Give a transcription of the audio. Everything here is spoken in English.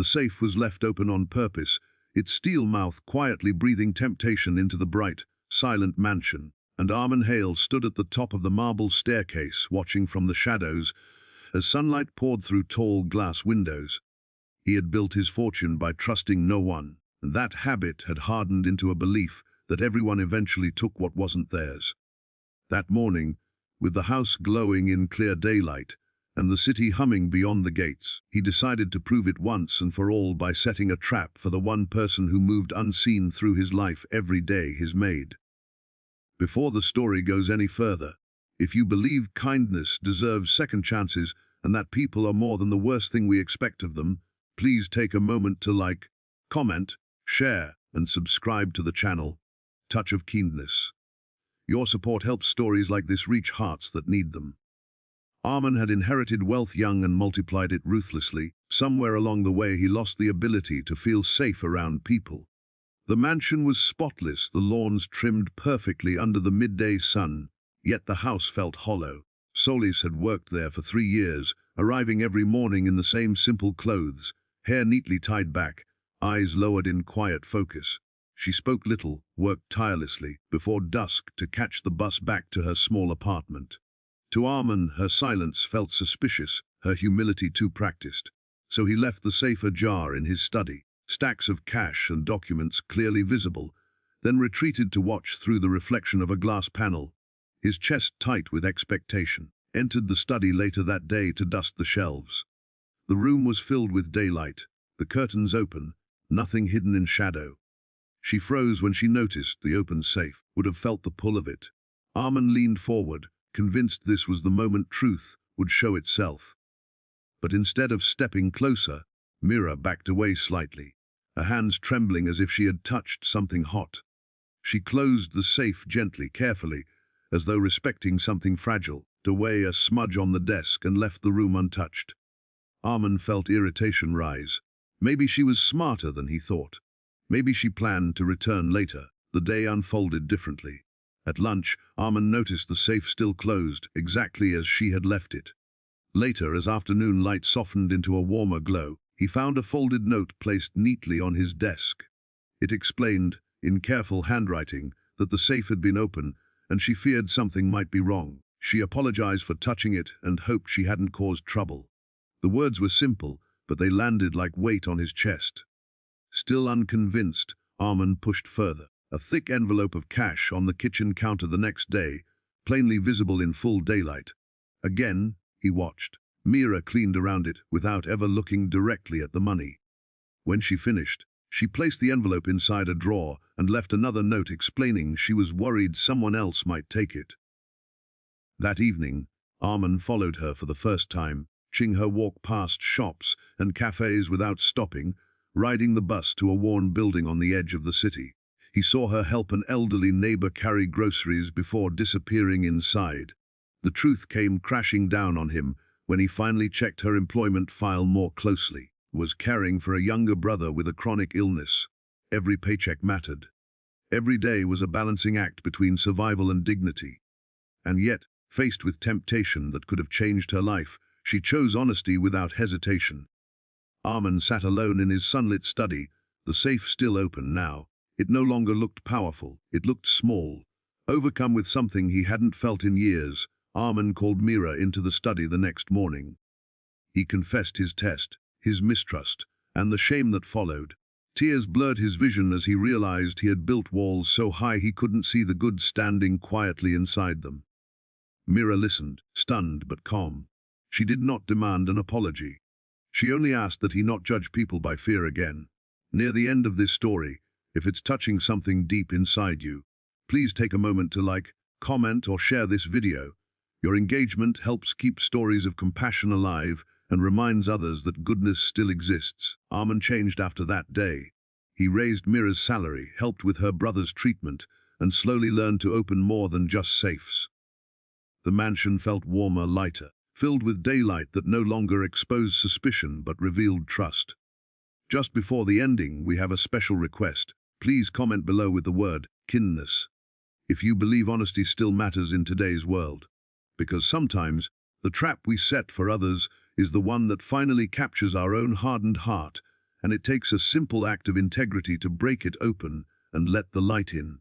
The safe was left open on purpose, its steel mouth quietly breathing temptation into the bright, silent mansion, and Arman Hale stood at the top of the marble staircase, watching from the shadows as sunlight poured through tall glass windows. He had built his fortune by trusting no one, and that habit had hardened into a belief that everyone eventually took what wasn't theirs. That morning, with the house glowing in clear daylight, and the city humming beyond the gates, he decided to prove it once and for all by setting a trap for the one person who moved unseen through his life every day, his maid. Before the story goes any further, if you believe kindness deserves second chances and that people are more than the worst thing we expect of them, please take a moment to like, comment, share, and subscribe to the channel. Touch of Kindness. Your support helps stories like this reach hearts that need them. Arman had inherited wealth young and multiplied it ruthlessly. Somewhere along the way he lost the ability to feel safe around people. The mansion was spotless, the lawns trimmed perfectly under the midday sun, yet the house felt hollow. Solis had worked there for 3 years, arriving every morning in the same simple clothes, hair neatly tied back, eyes lowered in quiet focus. She spoke little, worked tirelessly, before dusk to catch the bus back to her small apartment. To Arman, her silence felt suspicious, her humility too practiced. So he left the safe ajar in his study, stacks of cash and documents clearly visible, then retreated to watch through the reflection of a glass panel, his chest tight with expectation. Entered the study later that day to dust the shelves. The room was filled with daylight, the curtains open, nothing hidden in shadow. She froze when she noticed the open safe, would have felt the pull of it. Arman leaned forward, convinced this was the moment truth would show itself. But instead of stepping closer, Mira backed away slightly, her hands trembling as if she had touched something hot. She closed the safe gently, carefully, as though respecting something fragile, away a smudge on the desk and left the room untouched. Arman felt irritation rise. Maybe she was smarter than he thought. Maybe she planned to return later. The day unfolded differently. At lunch, Arman noticed the safe still closed, exactly as she had left it. Later, as afternoon light softened into a warmer glow, he found a folded note placed neatly on his desk. It explained, in careful handwriting, that the safe had been open, and she feared something might be wrong. She apologized for touching it and hoped she hadn't caused trouble. The words were simple, but they landed like weight on his chest. Still unconvinced, Arman pushed further. A thick envelope of cash on the kitchen counter the next day, plainly visible in full daylight. Again, he watched. Mira cleaned around it without ever looking directly at the money. When she finished, she placed the envelope inside a drawer and left another note explaining she was worried someone else might take it. That evening, Arman followed her for the first time, watching her walk past shops and cafes without stopping, riding the bus to a worn building on the edge of the city. He saw her help an elderly neighbor carry groceries before disappearing inside. The truth came crashing down on him when he finally checked her employment file more closely. Was caring for a younger brother with a chronic illness. Every paycheck mattered. Every day was a balancing act between survival and dignity. And yet, faced with temptation that could have changed her life, she chose honesty without hesitation. Arman sat alone in his sunlit study, the safe still open now. It no longer looked powerful, it looked small. Overcome with something he hadn't felt in years, Arman called Mira into the study the next morning. He confessed his test, his mistrust, and the shame that followed. Tears blurred his vision as he realized he had built walls so high he couldn't see the good standing quietly inside them. Mira listened, stunned but calm. She did not demand an apology. She only asked that he not judge people by fear again. Near the end of this story, if it's touching something deep inside you, please take a moment to like, comment, or share this video. Your engagement helps keep stories of compassion alive and reminds others that goodness still exists. Arman changed after that day. He raised Mira's salary, helped with her brother's treatment, and slowly learned to open more than just safes. The mansion felt warmer, lighter, filled with daylight that no longer exposed suspicion but revealed trust. Just before the ending, we have a special request. Please comment below with the word kindness if you believe honesty still matters in today's world. Because sometimes the trap we set for others is the one that finally captures our own hardened heart and it takes a simple act of integrity to break it open and let the light in.